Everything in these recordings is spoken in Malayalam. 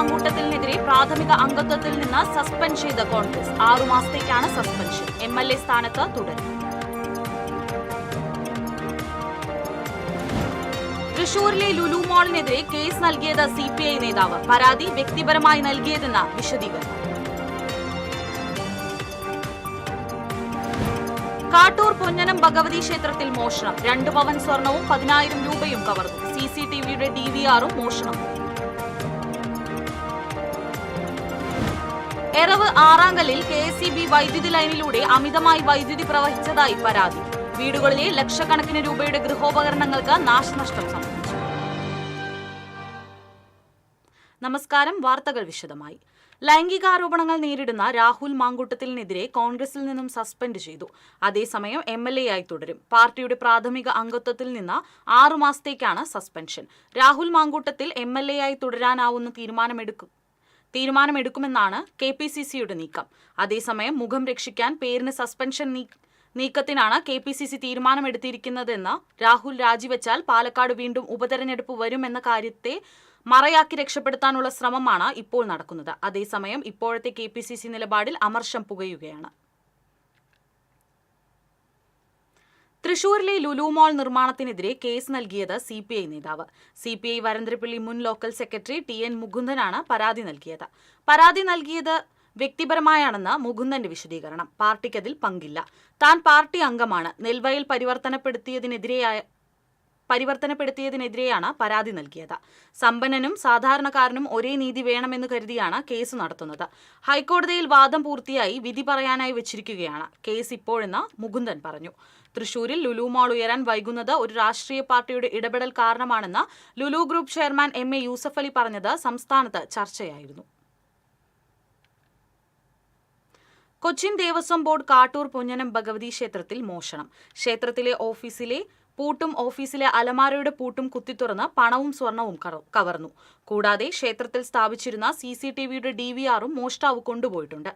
മാങ്കൂട്ടത്തിനെതിരെ പ്രാഥമിക അംഗത്വത്തിൽ നിന്ന് സസ്പെൻഡ് ചെയ്ത കോൺഗ്രസ് 6 മാസത്തേക്കാണ് സസ്പെൻഷൻ. MLA സ്ഥാനത്ത് തുടരും. തൃശൂരിലെ ലുലു മാളിനെതിരെ കേസ് നൽകിയത് CPI നേതാവ്. പരാതി വ്യക്തിപരമായി നൽകിയതെന്ന വിശദീകരണം. കാട്ടൂർ പൊന്നനം ഭഗവതി ക്ഷേത്രത്തിൽ മോഷണം. 2 പവൻ സ്വർണവും 10,000 രൂപയും കവർന്നു. CCTVയുടെ DVRും മോഷണം. എറവ് ആറാങ്കലിൽ KSEB വൈദ്യുതി ലൈനിലൂടെ അമിതമായി വൈദ്യുതി പ്രവഹിച്ചതായി പരാതി. വീടുകളിലെ ലക്ഷക്കണക്കിന് രൂപയുടെ ഗൃഹോപകരണങ്ങൾക്ക് നാശനഷ്ടം സംഭവിച്ചു. നമസ്കാരം. വാർത്തകൾ വിശദമായി. ലൈംഗികാരോപണങ്ങൾ നേരിടുന്ന രാഹുൽ മാങ്കൂട്ടത്തിനെതിരെ കോൺഗ്രസിൽ നിന്നും സസ്പെൻഡ് ചെയ്തു. അതേസമയം MLA ആയി തുടരും. പാർട്ടിയുടെ പ്രാഥമിക അംഗത്വത്തിൽ നിന്ന് 6 മാസത്തേക്കാണ് സസ്പെൻഷൻ. രാഹുൽ മാങ്കൂട്ടത്തിൽ MLA ആയി തുടരാനാവുന്ന തീരുമാനമെടുക്കുമെന്നാണ് KPCCയുടെ നീക്കം. അതേസമയം മുഖം രക്ഷിക്കാൻ പേരിന് സസ്പെൻഷൻ നീക്കത്തിനാണ് KPCC തീരുമാനമെടുത്തിരിക്കുന്നതെന്ന് രാഹുൽ രാജിവെച്ചാൽ പാലക്കാട് വീണ്ടും ഉപതെരഞ്ഞെടുപ്പ് വരുമെന്ന കാര്യത്തെ മറയാക്കി രക്ഷപ്പെടുത്താനുള്ള ശ്രമമാണ് ഇപ്പോൾ നടക്കുന്നത്. അതേസമയം ഇപ്പോഴത്തെ KPCC നിലപാടിൽ അമർഷം പുകയുകയാണ്. തൃശൂരിലെ ലുലു മാൾ നിർമ്മാണത്തിനെതിരെ കേസ് നൽകിയത് CPI നേതാവ്. CPI വരന്തരപ്പള്ളി മുൻ ലോക്കൽ സെക്രട്ടറി TN മുകുന്ദനാണ് പരാതി നൽകിയത്. പരാതി നൽകിയത് വ്യക്തിപരമായാണെന്ന് മുകുന്ദന്റെ വിശദീകരണം. പാർട്ടിക്കതിൽ പങ്കില്ല. താൻ പാർട്ടി അംഗമാണ്. നെൽവയൽ പരിവർത്തനപ്പെടുത്തിയതിനെതിരെയാണ് പരാതി നൽകിയത്. സമ്പന്നനും സാധാരണക്കാരനും ഒരേ നീതി വേണമെന്ന് കരുതിയാണ് കേസ് നടത്തുന്നത്. ഹൈക്കോടതിയിൽ വാദം പൂർത്തിയായി വിധി പറയാനായി വെച്ചിരിക്കുകയാണ് കേസ് ഇപ്പോഴെന്ന് മുകുന്ദൻ പറഞ്ഞു. തൃശൂരിൽ ലുലു മാൾ ഉയരാൻ വൈകുന്നത് ഒരു രാഷ്ട്രീയ പാർട്ടിയുടെ ഇടപെടൽ കാരണമാണെന്ന് Lulu group chairman MA Yusuf Ali പറഞ്ഞത് സംസ്ഥാനത്ത് ചർച്ചയായിരുന്നു. കൊച്ചിൻ ദേവസ്വം ബോർഡ് കാട്ടൂർ പൊന്നനം ഭഗവതി ക്ഷേത്രത്തിൽ മോഷണം. ക്ഷേത്രത്തിലെ ഓഫീസിലെ പൂട്ടും ഓഫീസിലെ അലമാരയുടെ പൂട്ടും കുത്തിത്തുറന്ന് പണവും സ്വർണവും കവർന്നു. കൂടാതെ ക്ഷേത്രത്തിൽ സ്ഥാപിച്ചിരുന്ന CCTVയുടെ DVRും മോഷ്ടാവ് കൊണ്ടുപോയിട്ടുണ്ട്.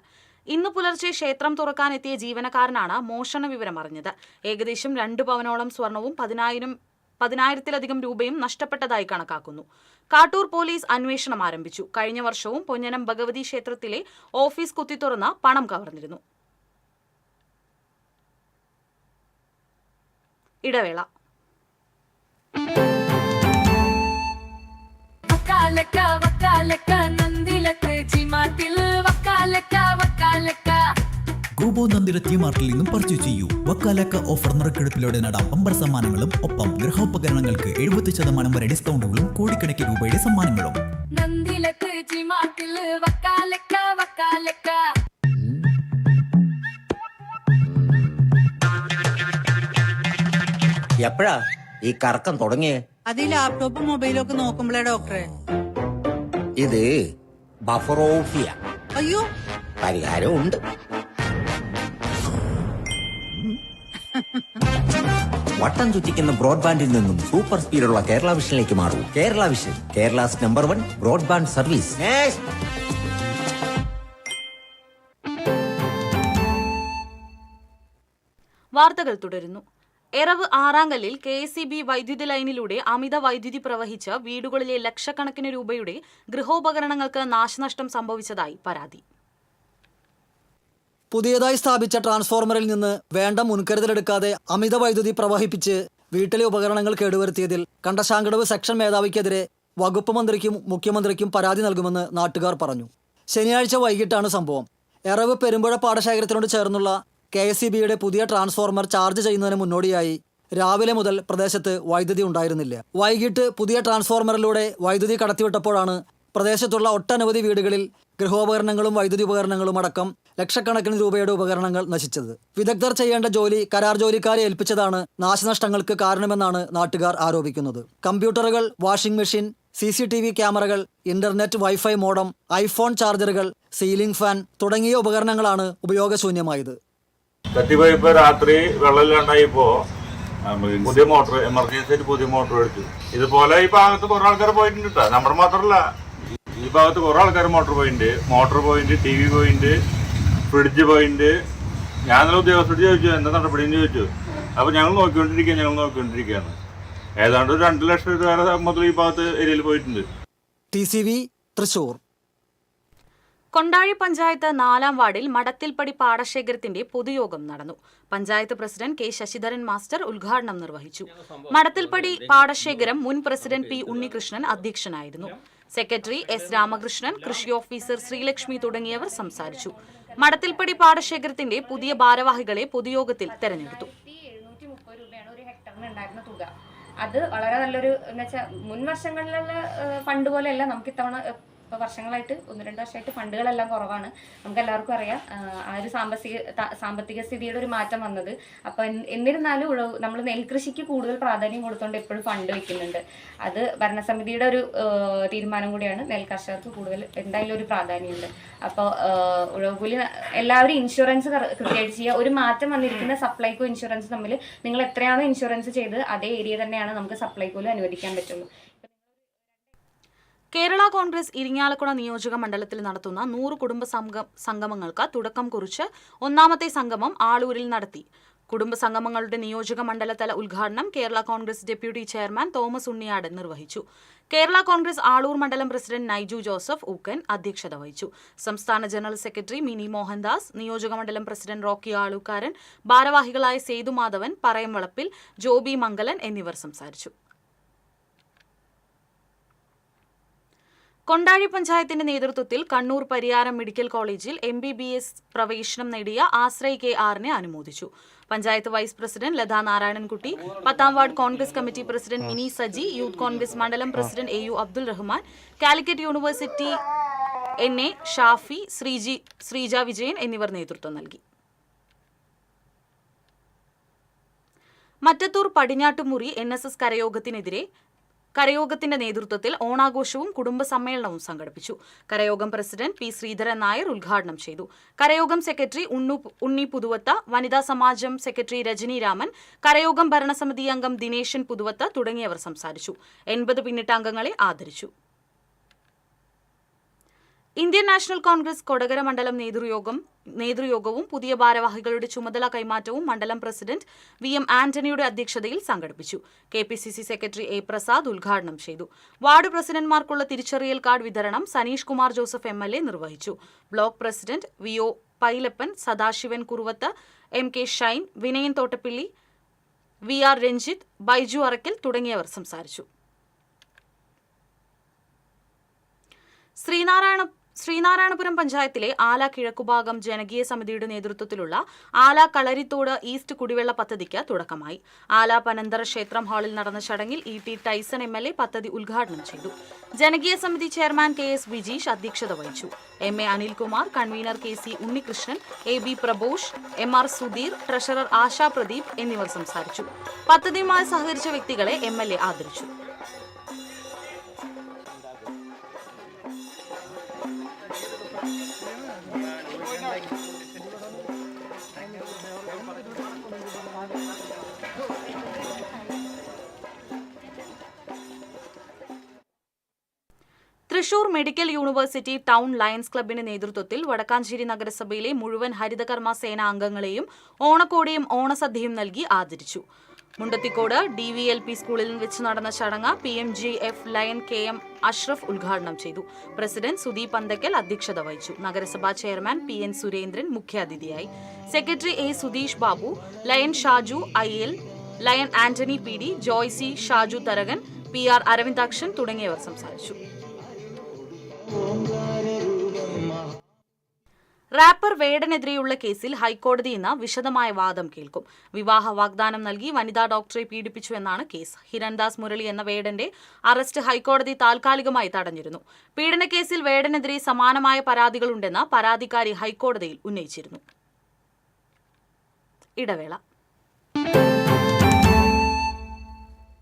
ഇന്ന് പുലർച്ചെ ക്ഷേത്രം തുറക്കാനെത്തിയ ജീവനക്കാരനാണ് മോഷണ വിവരം അറിഞ്ഞത്. ഏകദേശം 2 പവനോളം സ്വർണവും 10,000-ലധികം രൂപയും നഷ്ടപ്പെട്ടതായി കണക്കാക്കുന്നു. കാട്ടൂർ പോലീസ് അന്വേഷണം ആരംഭിച്ചു. കഴിഞ്ഞ വർഷവും പൊന്നനം ഭഗവതി ക്ഷേത്രത്തിലെ ഓഫീസ് കുത്തിത്തുറന്ന് പണം കവർന്നിരുന്നു. ഇടവേള. ഗോബോ നന്ദിര T-മാർട്ടിൽ നിന്നും പർച്ചേസ് ചെയ്യൂ. വക്കാലക്ക ഓഫർ നറുക്കെടുപ്പിലൂടെ നേടാം ബമ്പർ സമ്മാനങ്ങളും ഒപ്പം ഗൃഹോപകരണങ്ങൾക്ക് 70% വരെ ഡിസ്കൗണ്ടുകളും കോടിക്കണക്കിന് രൂപയുടെ സമ്മാനങ്ങളും. എപ്പോഴാ ഈ കറക്കം തുടങ്ങിയേ? അത് ഈ ലാപ്ടോപ്പും മൊബൈലും ഒക്കെ നോക്കുമ്പോഴേ ഡോക്ടറെ. ഇത് ബഫറോഫിയ. അയ്യോ, പരിഹാരം ഉണ്ട്. വട്ടം ചുറ്റിക്കുന്ന ബ്രോഡ്ബാൻഡിൽ നിന്നും സൂപ്പർ സ്പീഡുള്ള കേരള വിഷനിലേക്ക് മാറൂ. Kerala vision, Kerala's number 1 broadband service. വാർത്തകൾ തുടരുന്നു. എറവ് ആറാങ്കലിൽ KSEB വൈദ്യുതി ലൈനിലൂടെ അമിത വൈദ്യുതി പ്രവഹിച്ച് വീടുകളിലെ ലക്ഷക്കണക്കിന് രൂപയുടെ ഗൃഹോപകരണങ്ങൾക്ക് നാശനഷ്ടം സംഭവിച്ചതായി പരാതി. പുതിയതായി സ്ഥാപിച്ച ട്രാൻസ്ഫോർമറിൽ നിന്ന് വേണ്ട മുൻകരുതലെടുക്കാതെ അമിത വൈദ്യുതി പ്രവഹിപ്പിച്ച് വീട്ടിലെ ഉപകരണങ്ങൾ കേടുവരുത്തിയതിൽ കണ്ടശാങ്കടവ് സെക്ഷൻ മേധാവിക്കെതിരെ വകുപ്പ് മന്ത്രിക്കും മുഖ്യമന്ത്രിക്കും പരാതി നൽകുമെന്ന് നാട്ടുകാർ പറഞ്ഞു. ശനിയാഴ്ച വൈകിട്ടാണ് സംഭവം. എറവ് പെരുമ്പുഴ പാടശേഖരത്തിനോട് ചേർന്നുള്ള KSEBയുടെ പുതിയ ട്രാൻസ്ഫോർമർ ചാർജ് ചെയ്യുന്നതിന് മുന്നോടിയായി രാവിലെ മുതൽ പ്രദേശത്ത് വൈദ്യുതി ഉണ്ടായിരുന്നില്ല. വൈകിട്ട് പുതിയ ട്രാൻസ്ഫോർമറിലൂടെ വൈദ്യുതി കടത്തിവിട്ടപ്പോഴാണ് പ്രദേശത്തുള്ള ഒട്ടനവധി വീടുകളിൽ ഗൃഹോപകരണങ്ങളും വൈദ്യുതി ഉപകരണങ്ങളും അടക്കം ലക്ഷക്കണക്കിന് രൂപയുടെ ഉപകരണങ്ങൾ നശിച്ചത്. വിദഗ്ധർ ചെയ്യേണ്ട ജോലി കരാർ ജോലിക്കാരെ ഏൽപ്പിച്ചതാണ് നാശനഷ്ടങ്ങൾക്ക് കാരണമെന്നാണ് നാട്ടുകാർ ആരോപിക്കുന്നത്. കമ്പ്യൂട്ടറുകൾ, വാഷിംഗ് മെഷീൻ, CCTV ക്യാമറകൾ, ഇന്റർനെറ്റ്, വൈഫൈ മോഡം, ഐഫോൺ ചാർജറുകൾ, സീലിംഗ് ഫാൻ തുടങ്ങിയ ഉപകരണങ്ങളാണ് ഉപയോഗശൂന്യമായത്. തട്ടിപ്പോ രാത്രി വെള്ളമില്ലാണ്ടായിപ്പോ പുതിയ മോട്ടർ, എമർജൻസി ആയിട്ട് പുതിയ മോട്ടർ എടുത്തു. ഇതുപോലെ ഈ ഭാഗത്ത് കുറെ ആൾക്കാർ പോയിട്ടുണ്ട് കേട്ടോ. നമ്മുടെ മാത്രമല്ല, ഈ ഭാഗത്ത് കുറെ ആൾക്കാർ motor point, TV point, fridge point. ഞാൻ ഉദ്യോഗസ്ഥരോട് ചോദിച്ചു എന്താ നടപടിയെന്ന് ചോദിച്ചു. അപ്പൊ ഞങ്ങൾ നോക്കിക്കൊണ്ടിരിക്കുകയാണ്. ഏതാണ്ട് 2 ലക്ഷം രൂപ മുതൽ ഈ ഭാഗത്ത് ഏരിയയിൽ പോയിട്ടുണ്ട്. TCV തൃശൂർ. കൊണ്ടാഴി പഞ്ചായത്ത് 4-ാം വാർഡിൽ മടത്തിൽപ്പടി പാടശേഖരത്തിന്റെ പൊതുയോഗം നടന്നു. Panchayat president K Sasidharan master ഉദ്ഘാടനം നിർവഹിച്ചു. മടത്തിൽപ്പടി പാടശേഖരം മുൻ പ്രസിഡന്റ് പി ഉണ്ണികൃഷ്ണൻ അധ്യക്ഷനായിരുന്നു. സെക്രട്ടറി എസ് രാമകൃഷ്ണൻ, കൃഷി ഓഫീസർ ശ്രീലക്ഷ്മി തുടങ്ങിയവർ സംസാരിച്ചു. മടത്തിൽപ്പടി പാടശേഖരത്തിന്റെ പുതിയ ഭാരവാഹികളെ പൊതുയോഗത്തിൽ തെരഞ്ഞെടുത്തു. 730 രൂപയാണ് ഒരു ഹെക്ടറിന് ഉണ്ടായിരുന്ന തുക. അത് വളരെ നല്ലൊരു മുൻ വർഷങ്ങളിലുള്ള ഫണ്ട് പോലെയല്ല. നമുക്ക് ഇത്തവണ ഇപ്പോൾ വർഷങ്ങളായിട്ട് 1-2 വർഷമായിട്ട് ഫണ്ടുകളെല്ലാം കുറവാണ്. നമുക്ക് എല്ലാവർക്കും അറിയാം ആ ഒരു സാമ്പത്തിക സ്ഥിതിയുടെ ഒരു മാറ്റം വന്നത്. അപ്പം എന്നിരുന്നാലും നമ്മൾ നെൽകൃഷിക്ക് കൂടുതൽ പ്രാധാന്യം കൊടുത്തുകൊണ്ട് എപ്പോഴും ഫണ്ട് വയ്ക്കുന്നുണ്ട്. അത് ഭരണസമിതിയുടെ ഒരു തീരുമാനം കൂടിയാണ്. നെൽ കർഷകർക്ക് കൂടുതൽ എന്തായാലും ഒരു പ്രാധാന്യമുണ്ട്. അപ്പോൾ ഉഴവുകൂലി എല്ലാവരും ഇൻഷുറൻസ് കൃത്യമായിട്ട് ചെയ്യുക. ഒരു മാറ്റം വന്നിരിക്കുന്ന സപ്ലൈകോ ഇൻഷുറൻസ് തമ്മിൽ നിങ്ങൾ എത്രയാണോ ഇൻഷുറൻസ് ചെയ്ത് അതേ ഏരിയ തന്നെയാണ് നമുക്ക് സപ്ലൈകോയിൽ അനുവദിക്കാൻ പറ്റുള്ളൂ. കേരള കോൺഗ്രസ് ഇരിങ്ങാലക്കുട നിയോജക മണ്ഡലത്തിൽ നടത്തുന്ന 100 കുടുംബ സംഗമങ്ങൾക്ക് തുടക്കം കുറിച്ച് 1ാമത്തെ സംഗമം ആളൂരിൽ നടത്തി. കുടുംബ സംഗമങ്ങളുടെ നിയോജക മണ്ഡലതല ഉദ്ഘാടനം Kerala Congress deputy chairman Thomas Unniyadan നിർവഹിച്ചു. കേരള കോൺഗ്രസ് ആളൂർ മണ്ഡലം പ്രസിഡന്റ് നൈജു ജോസഫ് ഊക്കൻ അധ്യക്ഷത വഹിച്ചു. സംസ്ഥാന ജനറൽ സെക്രട്ടറി മിനി മോഹൻദാസ്, നിയോജക മണ്ഡലം പ്രസിഡന്റ് റോക്കി ആളൂക്കാരൻ, ഭാരവാഹികളായ സേതുമാധവൻ, പറയംവളപ്പിൽ, ജോബി മംഗലൻ എന്നിവർ സംസാരിച്ചു. കൊണ്ടാഴി പഞ്ചായത്തിന്റെ നേതൃത്വത്തിൽ കണ്ണൂർ പരിയാരം മെഡിക്കൽ കോളേജിൽ MBBS പ്രവേശനം നേടിയ ആശ്രയ് KR അനുമോദിച്ചു. പഞ്ചായത്ത് വൈസ് പ്രസിഡന്റ് ലതാ നാരായണൻകുട്ടി, 10ാം ward Congress committee president Mini Saji, youth Congress mandalam president AU Abdul Rahman, Calicut university NA Shafi, Sreeja Vijayan എന്നിവർ നേതൃത്വം നൽകി. മറ്റത്തൂർ പടിഞ്ഞാട്ടുമുറി NSS കരയോഗത്തിന്റെ നേതൃത്വത്തിൽ ഓണാഘോഷവും കുടുംബ സമ്മേളനവും സംഘടിപ്പിച്ചു. കരയോഗം പ്രസിഡന്റ് P ശ്രീധരൻ നായർ ഉദ്ഘാടനം ചെയ്തു. കരയോഗം സെക്രട്ടറി ഉണ്ണി പുതുവത്ത, വനിതാ സമാജം സെക്രട്ടറി രജനി രാമൻ, കരയോഗം ഭരണസമിതി അംഗം ദിനേശൻ പുതുവത്ത തുടങ്ങിയവർ സംസാരിച്ചു. 80 പിന്നിട്ട അംഗങ്ങളെ ആദരിച്ചു. ഇന്ത്യൻ നാഷണൽ കോൺഗ്രസ് കൊടകര മണ്ഡലം നേതൃയോഗവും പുതിയ ഭാരവാഹികളുടെ ചുമതല കൈമാറ്റവും മണ്ഡലം പ്രസിഡന്റ് VM ആന്റണിയുടെ അധ്യക്ഷതയിൽ സംഘടിപ്പിച്ചു. KPCC സെക്രട്ടറി A പ്രസാദ് ഉദ്ഘാടനം ചെയ്തു. വാർഡ് പ്രസിഡന്റ്മാർക്കുള്ള തിരിച്ചറിയൽ കാർഡ് വിതരണം സനീഷ് കുമാർ ജോസഫ് MLA നിർവഹിച്ചു. Block president VO Pailappan, Sadasivan Kuruvath, MK Shine, Vinayan Thottappilly, VR Ranjith, Baiju Arakkal തുടങ്ങിയവർ സംസാരിച്ചു. ശ്രീനാരായണപുരം പഞ്ചായത്തിലെ ആല കിഴക്കുഭാഗം ജനകീയ സമിതിയുടെ നേതൃത്വത്തിലുള്ള ആല കളരിത്തോട് ഈസ്റ്റ് കുടിവെള്ള പദ്ധതിക്ക് തുടക്കമായി. ആല പനന്തറ ക്ഷേത്രം ഹാളിൽ നടന്ന ചടങ്ങിൽ ET ടൈസൺ MLA പദ്ധതി ഉദ്ഘാടനം ചെയ്തു. ജനകീയ സമിതി ചെയർമാൻ KS വിജീഷ് അധ്യക്ഷത വഹിച്ചു. MA Anilkumar, convener KC Unnikrishnan, AB Prabosh, MR Sudheer, treasurer ASHA Pradeep എന്നിവർ സംസാരിച്ചു. പദ്ധതിയുമായി സഹകരിച്ച വ്യക്തികളെ MLA ആദരിച്ചു. Thrissur medical university town lions ക്ലബിന്റെ നേതൃത്വത്തിൽ വടക്കാഞ്ചേരി നഗരസഭയിലെ മുഴുവൻ ഹരിതകർമ്മ സേന അംഗങ്ങളെയും ഓണക്കോടിയും ഓണസദ്യയും നൽകി ആദരിച്ചു. മുണ്ടത്തിക്കോട് DVLP സ്കൂളിൽ വെച്ച് നടന്ന ചടങ്ങ് PMGF ലയൺ KM അഷ്റഫ് ഉദ്ഘാടനം ചെയ്തു. പ്രസിഡന്റ് സുദീപ് അന്തക്കൽ അധ്യക്ഷത വഹിച്ചു. നഗരസഭാ ചെയർമാൻ PN സുരേന്ദ്രൻ മുഖ്യാതിഥിയായി. Secretary A Sudheesh Babu, lion Shaju IL, lion Antony PD, Joicy Shaju Tharakan, PR Aravindakshan തുടങ്ങിയവർ സംസാരിച്ചു. റാപ്പർ വേടനെതിരെയുള്ള കേസിൽ ഹൈക്കോടതി ഇന്ന് വിശദമായ വാദം കേൾക്കും. വിവാഹ വാഗ്ദാനം നൽകി വനിതാ ഡോക്ടറെ പീഡിപ്പിച്ചുവെന്നാണ് കേസ്. ഹിരൺദാസ് മുരളി എന്ന വേടന്റെ അറസ്റ്റ് ഹൈക്കോടതി താൽക്കാലികമായി തടഞ്ഞിരുന്നു. പീഡനക്കേസിൽ വേടനെതിരെ സമാനമായ പരാതികളുണ്ടെന്ന് പരാതിക്കാരി ഹൈക്കോടതിയിൽ ഉന്നയിച്ചിരുന്നു. ഇടവേള.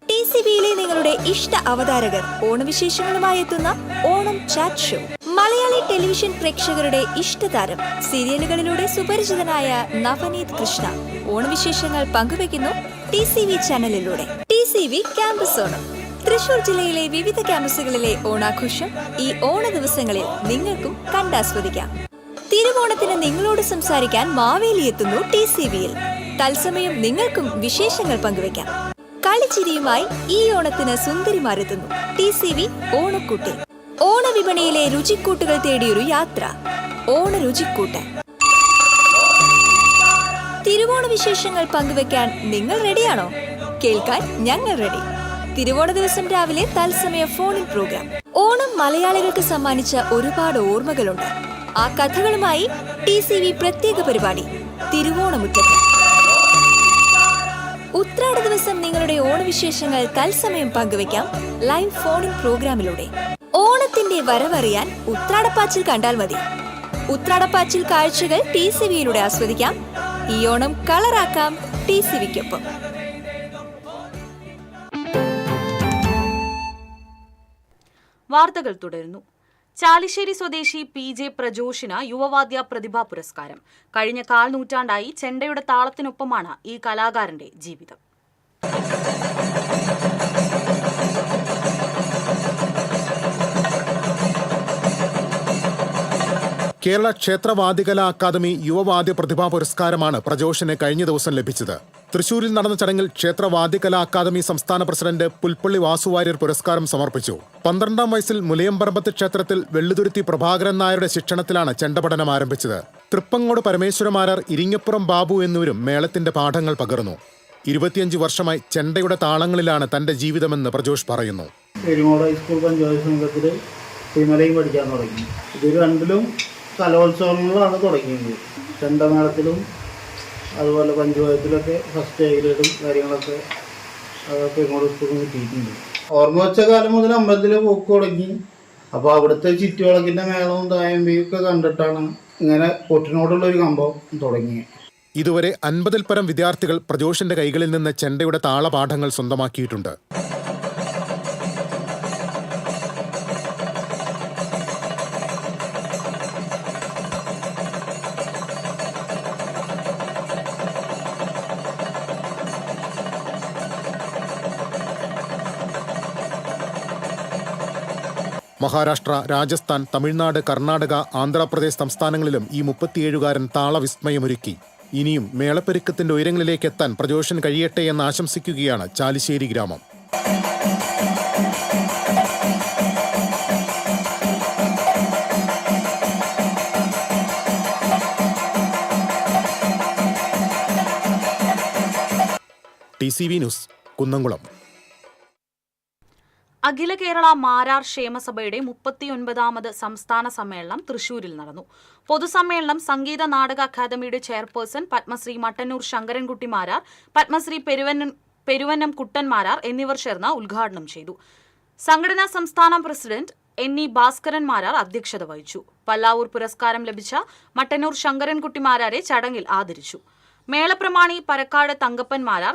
TCBയിലെ നിങ്ങളുടെ ഇഷ്ട അവതാരകർ ഓണവിശേഷങ്ങളുമായി എത്തുന്ന Onam chat show. Malayali television പ്രേക്ഷകരുടെ ഇഷ്ടതാരം, സീരിയലുകളിലൂടെ സുപരിചിതനായ നവനീത് കൃഷ്ണ ഓണവിശേഷങ്ങൾ പങ്കുവയ്ക്കുന്നു TCB ചാനലിലൂടെ. TCB campus Onam. തൃശൂർ ജില്ലയിലെ വിവിധ ക്യാമ്പസുകളിലെ ഓണാഘോഷം ഈ ഓണ ദിവസങ്ങളിൽ നിങ്ങൾക്കും കണ്ടാസ്വദിക്കാം. തിരുവോണത്തിന് നിങ്ങളോട് സംസാരിക്കാൻ മാവേലി എത്തുന്നു TCBയിൽ. തത്സമയം നിങ്ങൾക്കും വിശേഷങ്ങൾ പങ്കുവയ്ക്കാം. കളിച്ചിരിയുമായി ഈ ഓണത്തിന് സുന്ദരിമാരെത്തുന്നു TCB ഓണക്കൂട്ടിൽ. ഓണവിപണിയിലെ രുചിക്കൂട്ടുകൾ തേടിയൊരു യാത്ര. ഓണരുചിക്കൂട്ട്. തിരുവോണ വിശേഷങ്ങൾ പങ്കുവെക്കാൻ നിങ്ങൾ റെഡിയാണോ? കേൾക്കാൻ ഞങ്ങൾ റെഡി. തിരുവോണ ദിവസം രാവിലെ തത്സമയ ഫോണിൻ പ്രോഗ്രാം. ഓണം മലയാളികൾക്ക് സമ്മാനിച്ച ഒരുപാട് ഓർമ്മകളുണ്ട്. ആ കഥകളുമായി TCV പ്രത്യേക പരിപാടി തിരുവോണമുറ്റത്ത്. ഉത്രാട ദിവസം നിങ്ങളുടെ ഓണവിശേഷങ്ങൾ തത്സമയം പങ്കുവെക്കാം ലൈവ് ഫോണിൻ പ്രോഗ്രാമിലൂടെ. ഓണത്തിന്റെ വരവറിയാൻ ഉത്രാടപ്പാച്ചിൽ കണ്ടാൽ മതി. ഉത്രാടപ്പാച്ചിൽ കാഴ്ചകൾ TCVയിലൂടെ ആസ്വദിക്കാം. ഈ ഓണം കളറാക്കാം TCVക്കൊപ്പം. വാർത്തകൾ തുടരുന്നു. ചാലിശ്ശേരി സ്വദേശി PJ പ്രജോഷിന് യുവവാദ്യ പ്രതിഭാ പുരസ്കാരം. കഴിഞ്ഞ 1/4 നൂറ്റാണ്ടായി ചെണ്ടയുടെ താളത്തിനൊപ്പമാണ് ഈ കലാകാരന്റെ ജീവിതം. കേരള ക്ഷേത്രവാദ്യകലാ അക്കാദമി യുവവാദ്യ പ്രതിഭാ പുരസ്കാരമാണ് പ്രജോഷിന് കഴിഞ്ഞ ദിവസം ലഭിച്ചത്. തൃശൂരിൽ നടന്ന ചടങ്ങിൽ ക്ഷേത്രവാദ്യകലാ അക്കാദമി സംസ്ഥാന പ്രസിഡന്റ് പുൽപ്പള്ളി വാസുവാര്യർ പുരസ്കാരം സമർപ്പിച്ചു. 12ാം വയസ്സിൽ മുലയമ്പറമ്പത്ത് ക്ഷേത്രത്തിൽ വെള്ളുതുരുത്തി പ്രഭാകരൻ നായരുടെ ശിക്ഷണത്തിലാണ് ചെണ്ടപഠനം ആരംഭിച്ചത്. തൃപ്പങ്ങോട് പരമേശ്വരമാരാർ, ഇരിങ്ങപ്പുറം ബാബു എന്നിവരും മേളത്തിന്റെ പാഠങ്ങൾ പകർന്നു. 25 വർഷമായി ചെണ്ടയുടെ താളങ്ങളിലാണ് തന്റെ ജീവിതമെന്ന് പ്രജോഷ് പറയുന്നു. എരുമോട് ഹൈസ്കൂൾ പഞ്ചായത്ത് സംഘത്തിൽ സിമലയും പഠിക്കാൻ തുടങ്ങി. ഇത് രണ്ടിലും കലോത്സവങ്ങളാണ് തുടങ്ങിയത്. ചെണ്ടമേളത്തിലും അതുപോലെ പഞ്ചായത്തിലൊക്കെ ഫസ്റ്റ് ഗ്രേഡും കാര്യങ്ങളൊക്കെ പെരുമോട് സ്കൂളിൽ കിട്ടിയിട്ടുണ്ട്. ഓർമ്മ വെച്ച കാലം മുതൽ അമ്പലത്തിൽ പോക്ക് തുടങ്ങി. അപ്പോൾ അവിടുത്തെ ചുറ്റുവിളക്കിൻ്റെ മേളവും തായമ്പിയൊക്കെ കണ്ടിട്ടാണ് ഇങ്ങനെ കൊട്ടിനോടുള്ളൊരു കമ്പം തുടങ്ങിയത്. ഇതുവരെ 50-ൽ പരം വിദ്യാർത്ഥികൾ പ്രജോഷിന്റെ കൈകളിൽ നിന്ന് ചെണ്ടയുടെ താളപാഠങ്ങൾ സ്വന്തമാക്കിയിട്ടുണ്ട്. മഹാരാഷ്ട്ര, രാജസ്ഥാൻ, തമിഴ്നാട്, കർണാടക, ആന്ധ്രാപ്രദേശ് സംസ്ഥാനങ്ങളിലും ഈ 37കാരൻ താളവിസ്മയമൊരുക്കി. ഇനിയും മേളപ്പെരുക്കത്തിന്റെ ഉയരങ്ങളിലേക്ക് എത്താൻ പ്രജോഷിന് കഴിയട്ടെ എന്ന് ആശംസിക്കുകയാണ് ചാലിശ്ശേരി ഗ്രാമം. TCV news, Kunnamkulam. അഖില കേരള മാരാർ ക്ഷേമസഭയുടെ 39ാമത് സംസ്ഥാന സമ്മേളനം തൃശൂരിൽ നടന്നു. പൊതുസമ്മേളനം സംഗീത നാടക അക്കാദമിയുടെ ചെയർപേഴ്സൺ പത്മശ്രീ മട്ടന്നൂർ ശങ്കരൻകുട്ടി മാരാർ, പത്മശ്രീ പെരുവന്നം കുട്ടൻ മാരാർ എന്നിവർ ചേർന്ന് ഉദ്ഘാടനം ചെയ്തു. സംഘടനാ സംസ്ഥാന പ്രസിഡന്റ് NE ഭാസ്കരൻ മാരാർ അധ്യക്ഷത വഹിച്ചു. പല്ലാവൂർ പുരസ്കാരം ലഭിച്ച മട്ടന്നൂർ ശങ്കരൻകുട്ടി മാരാരെ ചടങ്ങിൽ ആദരിച്ചു. മേളപ്രമാണി പരക്കാട് തങ്കപ്പൻ മാരാർ,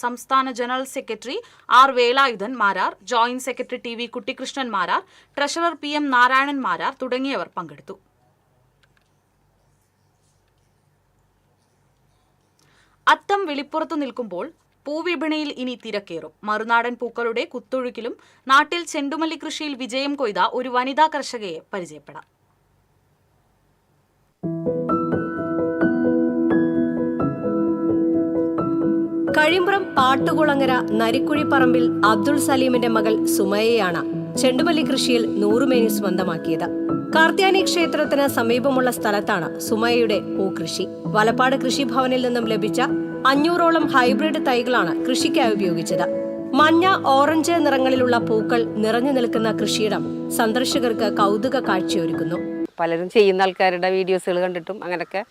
സംസ്ഥാന general secretary R Velayudhan Marar, joint secretary TV Kuttikrishnan Marar, treasurer PM Narayanan Marar തുടങ്ങിയവർ പങ്കെടുത്തു. അത്തം വെളിപ്പുറത്തു നിൽക്കുമ്പോൾ പൂവിപണിയിൽ ഇനി തിരക്കേറും. മറുനാടൻ പൂക്കളുടെ കുത്തൊഴുക്കിലും നാട്ടിൽ ചെണ്ടുമല്ലി കൃഷിയിൽ വിജയം കൊയ്ത ഒരു വനിതാ കർഷകയെ പരിചയപ്പെടാം. കഴിമ്പ്രം പാട്ടുകുളങ്ങര നരിക്കുഴിപ്പറമ്പിൽ അബ്ദുൾ സലീമിന്റെ മകൾ സുമയയാണ് ചെണ്ടുമല്ലി കൃഷിയിൽ 100 മേനി സ്വന്തമാക്കിയത്. കാർത്യാനി ക്ഷേത്രത്തിന് സമീപമുള്ള സ്ഥലത്താണ് സുമയയുടെ പൂക്കൃഷി. വലപ്പാട് കൃഷിഭവനിൽ നിന്നും ലഭിച്ച 500ഓളം ഹൈബ്രിഡ് തൈകളാണ് കൃഷിക്കായി ഉപയോഗിച്ചത്. മഞ്ഞ, ഓറഞ്ച് നിറങ്ങളിലുള്ള പൂക്കൾ നിറഞ്ഞു നിൽക്കുന്ന കൃഷിയിടം സന്ദർശകർക്ക് കൗതുക കാഴ്ചയൊരുക്കുന്നു. പലരും ചെയ്യുന്ന ആൾക്കാരുടെ വീഡിയോസുകൾ കണ്ടിട്ടും അങ്ങനെയൊക്കെ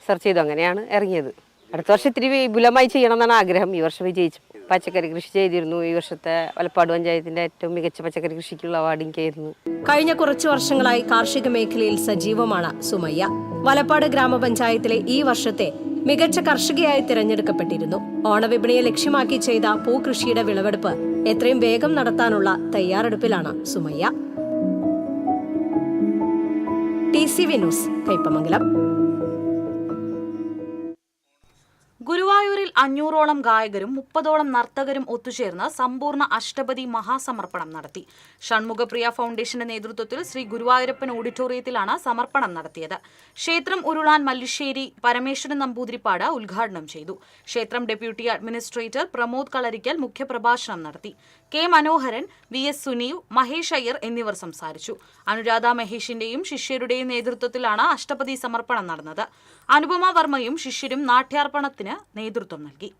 സെർച്ച് ചെയ്തു, അങ്ങനെയാണ് ഇറങ്ങിയത്. അടുത്ത വർഷം ഇത്തിരി വിപുലമായി ചെയ്യണം എന്നാണ് ആഗ്രഹം. ഈ വർഷം വിജയിച്ചു. പച്ചക്കറി കൃഷി ചെയ്തിരുന്നു. ഈ വർഷത്തെ വലപ്പാട് പഞ്ചായത്തിന്റെ ഏറ്റവും മികച്ച പച്ചക്കറി കൃഷിക്കുള്ള അവാർഡ് എനിക്കായിരുന്നു. കഴിഞ്ഞ കുറച്ചു വർഷങ്ങളായി കാർഷിക മേഖലയിൽ സജീവമാണ് സുമയ്യ. വലപ്പാട് ഗ്രാമപഞ്ചായത്തിലെ ഈ വർഷത്തെ മികച്ച കർഷകയായി തിരഞ്ഞെടുക്കപ്പെട്ടിരുന്നു. ഓണവിപണിയെ ലക്ഷ്യമാക്കി ചെയ്ത പൂകൃഷിയുടെ വിളവെടുപ്പ് എത്രയും വേഗം നടത്താനുള്ള തയ്യാറെടുപ്പിലാണ് സുമയ്യ. TCV news, Kaipamangalam. ഗുരുവായൂരിൽ 500ഓളം ഗായകരും 30ഓളം നർത്തകരും ഒത്തുചേർന്ന് സമ്പൂർണ്ണ അഷ്ടപതി മഹാസമർപ്പണം നടത്തി. ഷൺമുഖപ്രിയ ഫൗണ്ടേഷന്റെ നേതൃത്വത്തിൽ ശ്രീ ഗുരുവായൂരപ്പൻ ഓഡിറ്റോറിയത്തിലാണ് സമർപ്പണം നടത്തിയത്. ക്ഷേത്രം ഉരുളാൻ മല്ലിശ്ശേരി പരമേശ്വരൻ നമ്പൂതിരിപ്പാട് ഉദ്ഘാടനം ചെയ്തു. ക്ഷേത്രം ഡെപ്യൂട്ടി അഡ്മിനിസ്ട്രേറ്റർ പ്രമോദ് കളരിക്കൽ മുഖ്യപ്രഭാഷണം നടത്തി. കെ മനോഹരൻ, VS സുനീവ്, മഹേഷ് അയ്യർ എന്നിവർ സംസാരിച്ചു. അനുരാധ മഹേഷിന്റെയും ശിഷ്യരുടെയും നേതൃത്വത്തിലാണ് അഷ്ടപതി സമർപ്പണം നടന്നത്. അനുപമ വർമ്മയും ശിഷ്യരും നാട്യാർപ്പണത്തിന് നേതൃത്വം നൽകി.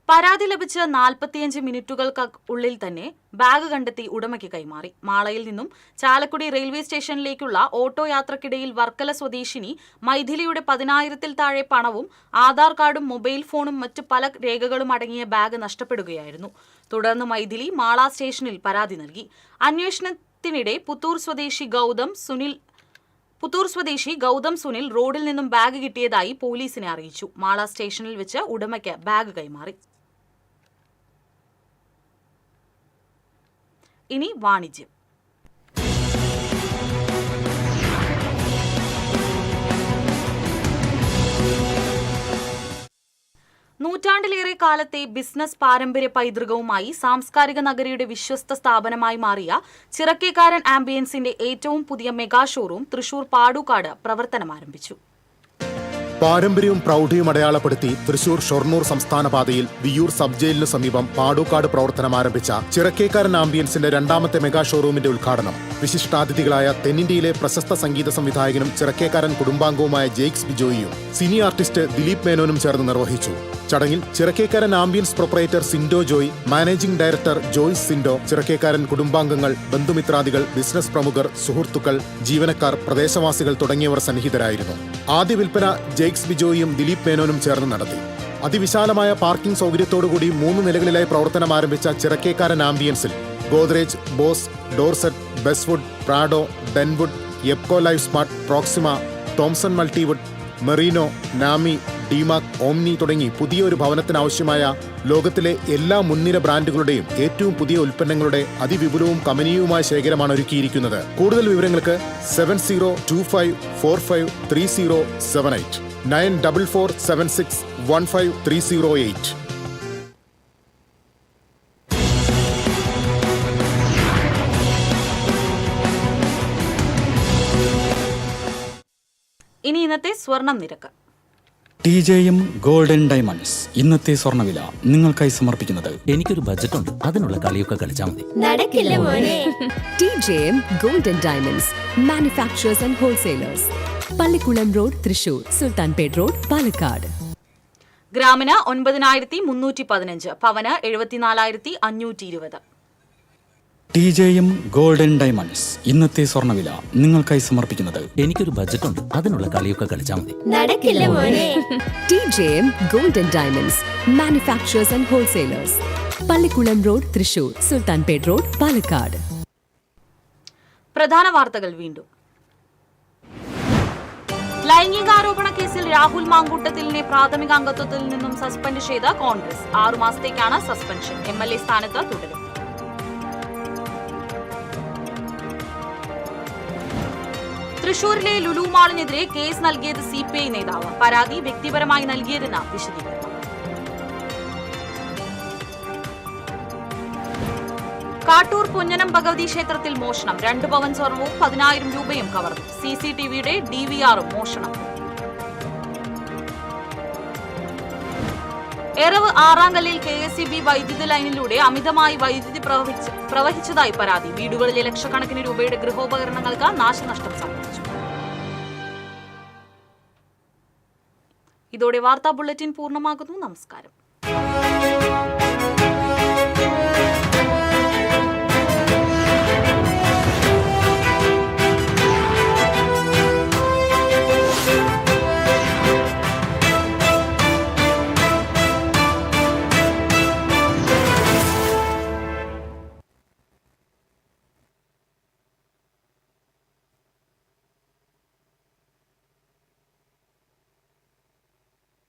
പരാതി ലഭിച്ച് 45 മിനിറ്റുകൾക്കുള്ളിൽ തന്നെ ബാഗ് കണ്ടെത്തി ഉടമയ്ക്ക് കൈമാറി. മാളയിൽ നിന്നും ചാലക്കുടി റെയിൽവേ സ്റ്റേഷനിലേക്കുള്ള ഓട്ടോ യാത്രക്കിടയിൽ വർക്കല സ്വദേശിനി മൈഥിലിയുടെ 10,000-ൽ താഴെ പണവും ആധാർ കാർഡും മൊബൈൽ ഫോണും മറ്റു പല രേഖകളും അടങ്ങിയ ബാഗ് നഷ്ടപ്പെടുകയായിരുന്നു. തുടർന്ന് മൈഥിലി മാള സ്റ്റേഷനിൽ പരാതി നൽകി. അന്വേഷണത്തിനിടെ പുത്തൂർ സ്വദേശി ഗൗതം സുനിൽ റോഡിൽ നിന്നും ബാഗ് കിട്ടിയതായി പോലീസിനെ അറിയിച്ചു. മാള സ്റ്റേഷനിൽ വെച്ച് ഉടമയ്ക്ക് ബാഗ് കൈമാറി. ഇനി വാണിജ്യം. നൂറ്റാണ്ടിലേറെ കാലത്തെ ബിസിനസ് പാരമ്പര്യ പൈതൃകവുമായി സാംസ്കാരിക നഗരിയുടെ വിശ്വസ്ത സ്ഥാപനമായി മാറിയ ചിറക്കേക്കാരൻ ആംബിയൻസിന്റെ ഏറ്റവും പുതിയ മെഗാ ഷോറൂം തൃശൂർ പാടൂക്കാട് പ്രവർത്തനം ആരംഭിച്ചു. പാരമ്പര്യവും പ്രൗഢിയും അടയാളപ്പെടുത്തി തൃശൂർ ഷൊർണൂർ സംസ്ഥാന പാതയിൽ വിയ്യൂർ സബ് ജയിലിനു സമീപം പാടൂക്കാട് പ്രവർത്തനം ആരംഭിച്ച ചിറക്കേക്കാരൻ ആംബിയൻസിന്റെ രണ്ടാമത്തെ മെഗാ ഷോറൂമിന്റെ ഉദ്ഘാടനം വിശിഷ്ടാതിഥികളായ തെന്നിന്ത്യയിലെ പ്രശസ്ത സംഗീത സംവിധായകനും ചിറക്കേക്കാരൻ കുടുംബാംഗവുമായ ജെയ്ക്സ് ബിജോയിയും സിനി ആർട്ടിസ്റ്റ് ദിലീപ് മേനോനും ചേർന്ന് നിർവഹിച്ചു. ചടങ്ങിൽ ചിറക്കേക്കാരൻ ambience proprietor Sindo Joy, managing director Joyce Sindo, ചിറക്കേക്കാരൻ കുടുംബാംഗങ്ങൾ, ബന്ധുമിത്രാദികൾ, ബിസിനസ് പ്രമുഖർ, സുഹൃത്തുക്കൾ, ജീവനക്കാർ, പ്രദേശവാസികൾ തുടങ്ങിയവർ സന്നിഹിതരായിരുന്നു. ആദ്യ വിൽപ്പന ജെയ്ക്സ് ബിജോയും ദിലീപ് മേനോനും ചേർന്ന് നടത്തി. അതിവിശാലമായ പാർക്കിംഗ് സൗകര്യത്തോടുകൂടി 3 നിലകളിലായി പ്രവർത്തനം ആരംഭിച്ച ചിറക്കേക്കാരൻ ആംബിയൻസിൽ Godrej, Bose, Dorset, Beswood, Prado, Denwood, Epco life smart, Proxima, Thomson multiwood, Merino, Nami, Dimac, Omni തുടങ്ങി പുതിയൊരു ഭവനത്തിനാവശ്യമായ ലോകത്തിലെ എല്ലാ മുൻനിര ബ്രാൻഡുകളുടെയും ഏറ്റവും പുതിയ ഉൽപ്പന്നങ്ങളുടെ അതിവിപുലവും കമനീയവുമായ ശേഖരമാണ് ഒരുക്കിയിരിക്കുന്നത്. കൂടുതൽ വിവരങ്ങൾക്ക് 7025453078 9447615308. ഇനി ഇന്നത്തെ സ്വർണം നിരക്ക്. TJM ഗോൾഡൻ ഡയമണ്ട്സ് ഇന്നത്തെ സ്വർണ്ണവില നിങ്ങൾക്കായി സമർപ്പിക്കുന്നത് എനിക്കൊരു ബജറ്റ് ഉണ്ട്, അതിനുള്ള കളിയൊക്കെ കളിച്ചാൽ മതി. നടക്കില്ല മോനെ. TJM golden diamonds manufacturers and wholesalers, Pallikulam road, Thrissur, Sultanpet road, Palakkad. ഗ്രാമിന് 9,315, പവന് 74,520. TJM ഗോൾഡൻ ഡയമണ്ട്സ് ഇന്നത്തെ സ്വർണ്ണവില നിങ്ങൾക്കായി സമർപ്പിക്കുന്നത് എനിക്കൊരു ബജറ്റ് ഉണ്ട്, അതിനുള്ള കളിയൊക്കെ കളിച്ചാൽ മതി. നടക്കില്ല മോനെ. TJM golden diamonds manufacturers and wholesalers, Pallikulam road, Thrissur, Sultanpet road, Palakkad. പ്രധാന വാർത്തകൾ വീണ്ടും. ലൈംഗികാരോപണ കേസിൽ രാഹുൽ മാങ്കൂട്ടത്തിലിനെ പ്രാഥമിക അംഗത്വത്തിൽ നിന്നും സസ്പെൻഡ് ചെയ്ത കോൺഗ്രസ്. 6 മാസത്തേക്കാണ് സസ്പെൻഷൻ. MLA സ്ഥാനത്ത് തുടരും. തൃശൂരിലെ ലുലു മാളിനെതിരെ കേസ് നൽകിയത് CPI നേതാവ്. പരാതി വ്യക്തിപരമായി നൽകിയതെന്ന് വിശദീകരണം. കാട്ടൂർ പുന്നനം ഭഗവതി ക്ഷേത്രത്തിൽ മോഷണം. 2 പവൻ സ്വർണവും 10,000 രൂപയും കവർന്നു. CCTVയുടെ DVR-ഉം മോഷണം. എറവ് ആറാങ്കല്ലിൽ KSEB വൈദ്യുതി ലൈനിലൂടെ അമിതമായി വൈദ്യുതി പ്രവഹിച്ചതായി പരാതി. വീടുകളിലെ ലക്ഷക്കണക്കിന് രൂപയുടെ ഗൃഹോപകരണങ്ങൾക്ക് നാശനഷ്ടം സംഭവിച്ചു. ഇതോടെ വാർത്താ ബുള്ളറ്റിൻ പൂർണ്ണമാകുന്നു. നമസ്കാരം.